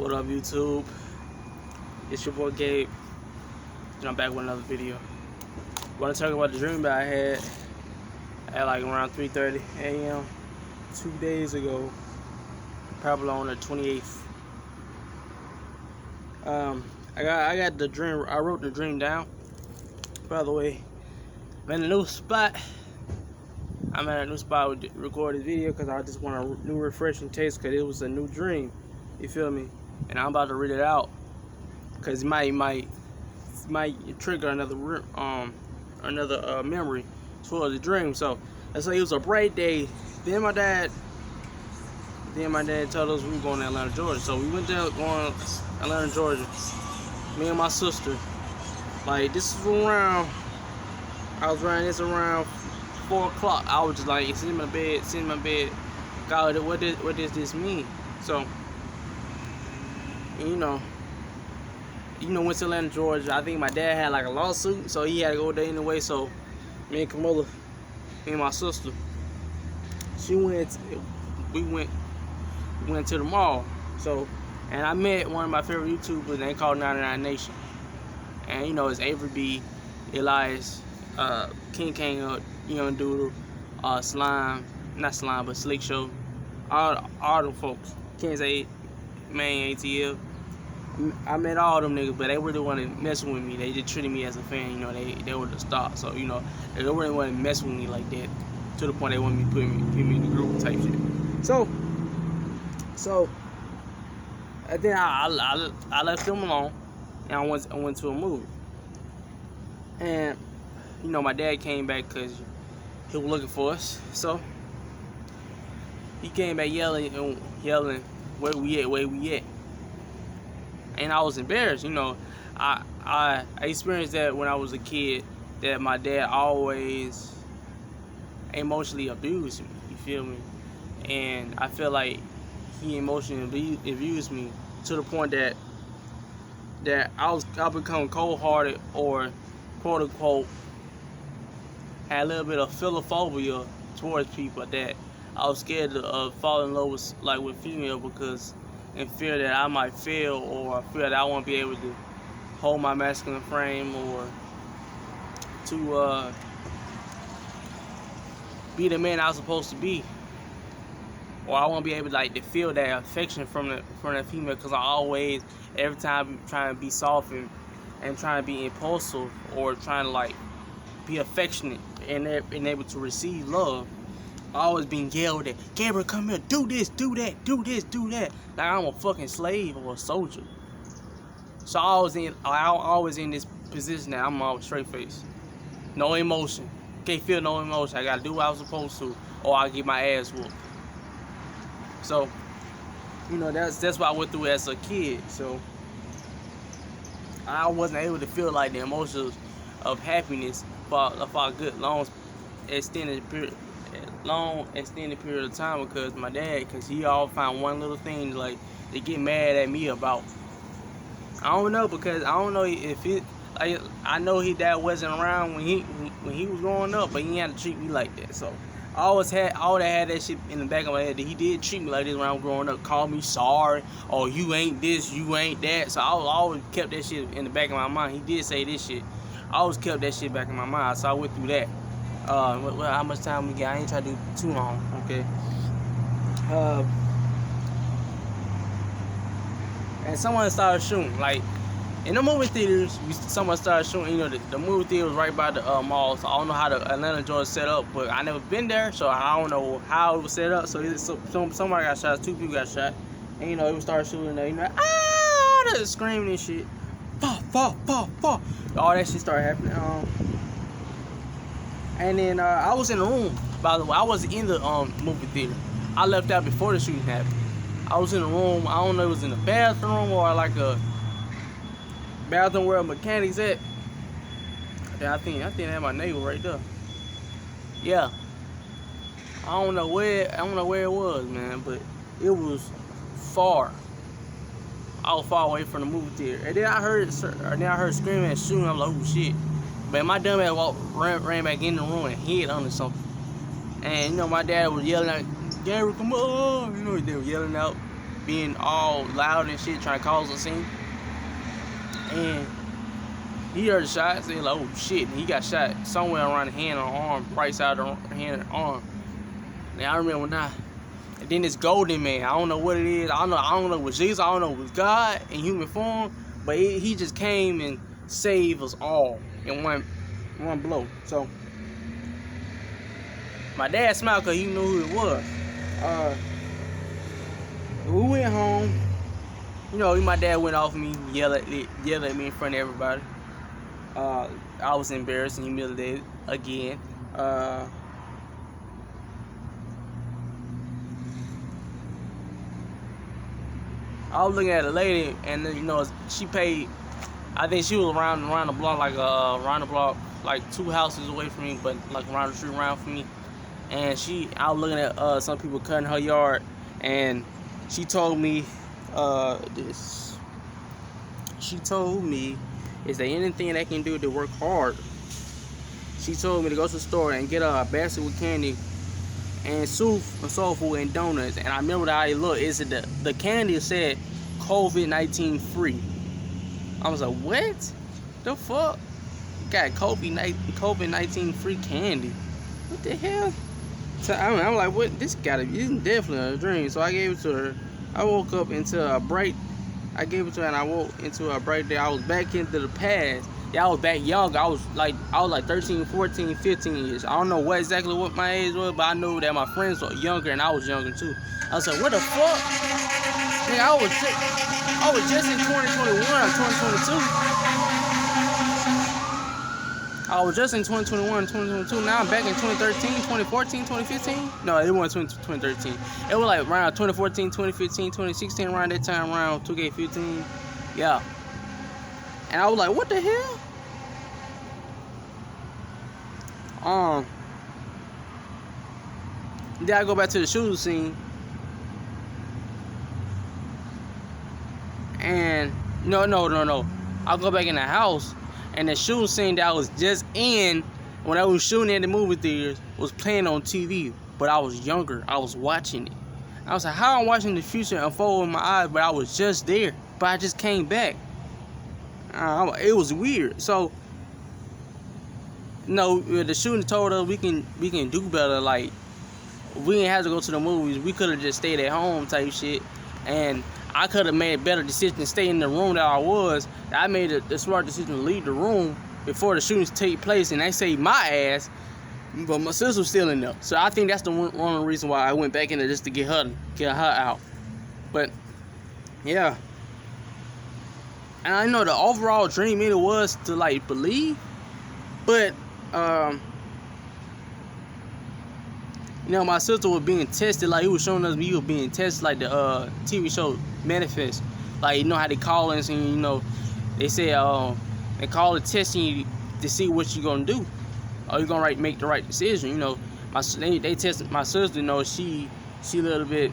What up, YouTube? It's your boy Gabe, and I'm back with another video. I want to talk about the dream that I had at like around 3:30 a.m. 2 days ago, probably on the 28th. I got the dream. I wrote the dream down. By the way, I'm in a new spot. I'm at a new spot to record this video because I just want a new refreshing taste because it was a new dream. You feel me? And I'm about to read it out because it might trigger another memory towards the dream. So let's say it was a bright day. Then my dad told us we were going to Atlanta, Georgia. So we went there going to Atlanta, Georgia. Me and my sister. Like this is around. I was running this around 4 o'clock. I was just like sitting in my bed. God, what does this mean? So you know, went to Atlanta, Georgia. I think my dad had like a lawsuit, so he had to go there anyway. So me and Camilla, me and my sister, we went to the mall. So, and I met one of my favorite YouTubers. They called 99 Nation, and it's Avery B, Elias, King Kang, Young Doodle, Slime, not Slime, but Slick Show, all them folks, Kansas 8, Man ATL. I met all them niggas, but they really wanted messing with me. They just treated me as a fan, they were the star. So, they really wanted to mess with me like that, to the point they wanted me to put me in the group type shit. So and then I left them alone, and I went to a movie. And my dad came back because he was looking for us. So he came back yelling, where we at? And I was embarrassed. I experienced that when I was a kid, that my dad always emotionally abused me. You feel me? And I feel like he emotionally abused me to the point that I become cold-hearted, or quote unquote had a little bit of philophobia towards people, that I was scared of falling in love with female, because in fear that I might fail, or fear that I won't be able to hold my masculine frame, or to be the man I was supposed to be, or I won't be able to feel that affection from the female, because I always, every time, trying to be soft and trying to be impulsive, or trying to be affectionate and able to receive love. I always being yelled at. Gabriel, come here, do this, do that, do this, do that. Like I'm a fucking slave or a soldier. So I always in this position that I'm always straight face. No emotion. Can't feel no emotion. I gotta do what I was supposed to, or I get my ass whooped. So, that's what I went through as a kid. So I wasn't able to feel like the emotions of happiness for a good long extended period of time, because my dad, he always found one little thing to get mad at me about. I don't know, because I don't know if it, I know his dad wasn't around when he was growing up, but he had to treat me like that. So I always had that shit in the back of my head, that he did treat me like this when I was growing up, call me sorry, or you ain't this, you ain't that. So I always kept that shit in the back of my mind. He did say this shit. I always kept that shit back in my mind. So I went through that. Well, how much time we got? I ain't trying to do too long, okay? And someone started shooting. In the movie theaters, someone started shooting. The movie theater was right by the mall, so I don't know how the Atlanta, Georgia set up, but I never been there, so I don't know how it was set up. So somebody got shot, 2 people got shot, and it was started shooting there. All that screaming and shit, fall. All that shit started happening. And then I was in the room. By the way, I wasn't in the movie theater. I left out before the shooting happened. I was in the room. I don't know if it was in the bathroom or like a bathroom where a mechanic's at. I think I had my neighbor right there. Yeah. I don't know where it was, man, but it was far. I was far away from the movie theater. And then I heard screaming and shooting. I was like, oh shit. But my dumb ass ran back in the room and hid under something. And my dad was yelling out, Gary, come on. They were yelling out. being all loud and shit, trying to cause a scene. And he heard the shots, and like, oh shit, and he got shot somewhere around the hand or arm, right side of the hand and arm. And I remember now. And then this golden man, I don't know what it is. I don't know if it was Jesus, I don't know if it was God in human form, but he just came and saved us all in one blow. So my dad smiled because he knew who it was. We went home. You know, my dad went off me, yelled at me in front of everybody. I was embarrassed and humiliated again. I was looking at a lady, and then, you know, she paid. I think she was around the block, like 2 houses away from me, but like around the street around from me. And I was looking at some people cutting her yard, and she told me this. She told me, is there anything they can do to work hard? She told me to go to the store and get a basket with candy and soup and soul food and donuts. And I remember how it looked. Is it the candy said COVID-19 free? I was like, what the fuck? Got COVID-19 free candy? What the hell? So I'm like, what? This definitely a dream. So I gave it to her. I woke up into a bright. I gave it to her, and I woke into a bright day. I was back into the past. Yeah, I was back young. I was like 13, 14, 15 years. I don't know what my age was, but I knew that my friends were younger and I was younger too. I was like, what the fuck? Nigga, I was just in 2021 or 2022. I was just in 2021, 2022. Now I'm back in 2013, 2014, 2015. No, it wasn't 2013. It was like around 2014, 2015, 2016, around that time, around 2K15. Yeah. And I was like, what the hell? Then I go back to the shooting scene. And no. I'll go back in the house, and the shooting scene that I was just in when I was shooting in the movie theaters was playing on TV. But I was younger. I was watching it. I was like, how I'm watching the future unfold in my eyes, but I was just there. But I just came back. It was weird. So, no, the shooting told us we can do better. Like, we didn't have to go to the movies. We could have just stayed at home type shit. And I could have made a better decision to stay in the room that I was. I made the smart decision to leave the room before the shootings take place, and they saved my ass. But my sister was still in there. So I think that's one of the reasons why I went back in there, just to get her out. But yeah. And I know the overall dream it was to like believe, but you know, my sister was being tested. Like, he was showing us we were being tested, like the TV show Manifest. Like, you know how they call us, and you know they say they call it testing you to see what you're gonna do. Are you gonna make the right decision? You know, they tested my sister. You know, she a little bit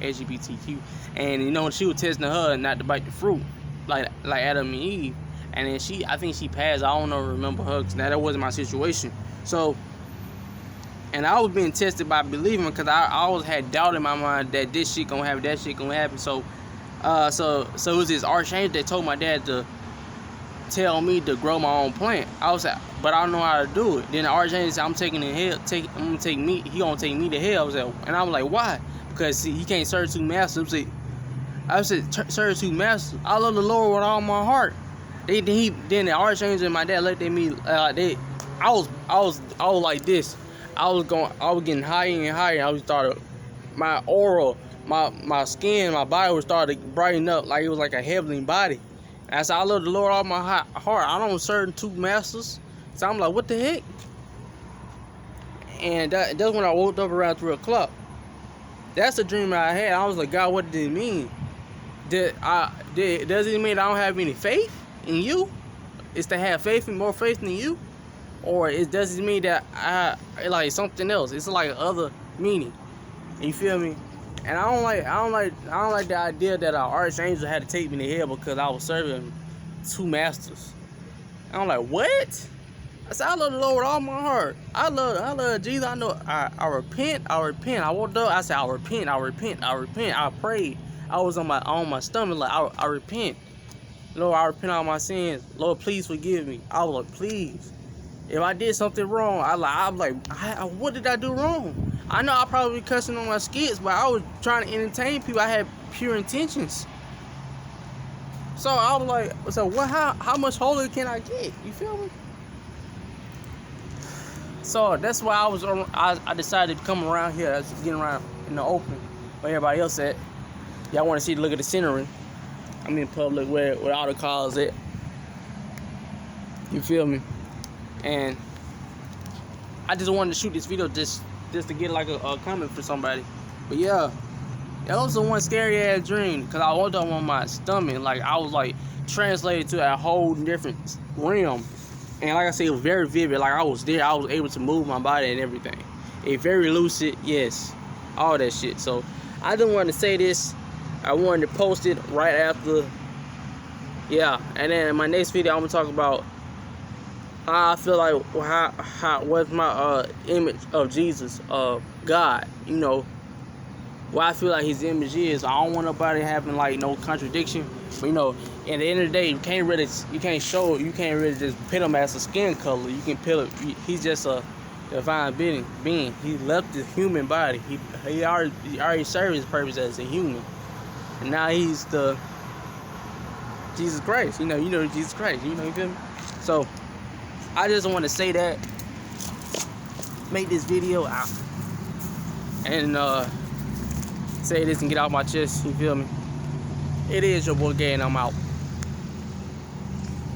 LGBTQ, and you know she was testing her not to bite the fruit, like Adam and Eve, and then I think she passed. I don't remember her, because that wasn't my situation. So, and I was being tested by believing, because I always had doubt in my mind that this shit gonna happen, that shit gonna happen. So it was this archangel that told my dad to tell me to grow my own plant. I was like, but I don't know how to do it. Then the archangel said, I'm taking the hell. He gonna take me to hell. I was like, and I was like, why? Because see, he can't serve 2 masters. I said, serve 2 masters. I love the Lord with all my heart. Then the archangel and my dad looked at me. I was like this. I was getting higher and higher. I was started, my aura, my skin, my body was started to brighten up like it was like a heavenly body. And I said, I love the Lord all my heart. I don't serve 2 masters. So I'm like, what the heck? And that's when I woke up around 3 o'clock. That's the dream I had. I was like, God, what did it mean? Does it mean I don't have any faith in you? It's to have more faith in you? Or does it mean that I like something else? It's like other meaning. You feel me? And I don't like the idea that our archangel had to take me to hell because I was serving 2 masters. I'm like, what? I said, I love the Lord with all my heart. I love Jesus. I know I repent. I woke up, I said, I repent. I prayed. I was on my stomach, like I repent. Lord, I repent all my sins. Lord, please forgive me. I was like, please. If I did something wrong, I'm like, what did I do wrong? I know I probably be cussing on my skits, but I was trying to entertain people. I had pure intentions. So I was like, so what? How much holier can I get? You feel me? So that's why I decided to come around here. I was getting around in the open where everybody else at. Y'all want to see the look at the scenery. I'm in public where all the cars at. You feel me? And I just wanted to shoot this video just to get like a comment for somebody. But yeah, that was the one scary ass dream, because I woke up on my stomach, like I was like translated to a whole different realm. And like I said, it was very vivid. Like I was there, I was able to move my body and everything. It very lucid, yes, all that shit. So I didn't want to say this. I wanted to post it right after. Yeah, and then in my next video, I'm gonna talk about how I feel like what's my image of Jesus, of God. You know, what I feel like His image is. I don't want nobody having like no contradiction. But you know, at the end of the day, you can't really just put him as a skin color. You can put him. He's just a divine being. He left his human body. He already served his purpose as a human, and now he's the Jesus Christ. You know Jesus Christ. You feel me? So I just want to say that, make this video out, and say this and get off my chest. You feel me? It is your boy Gay, and I'm out.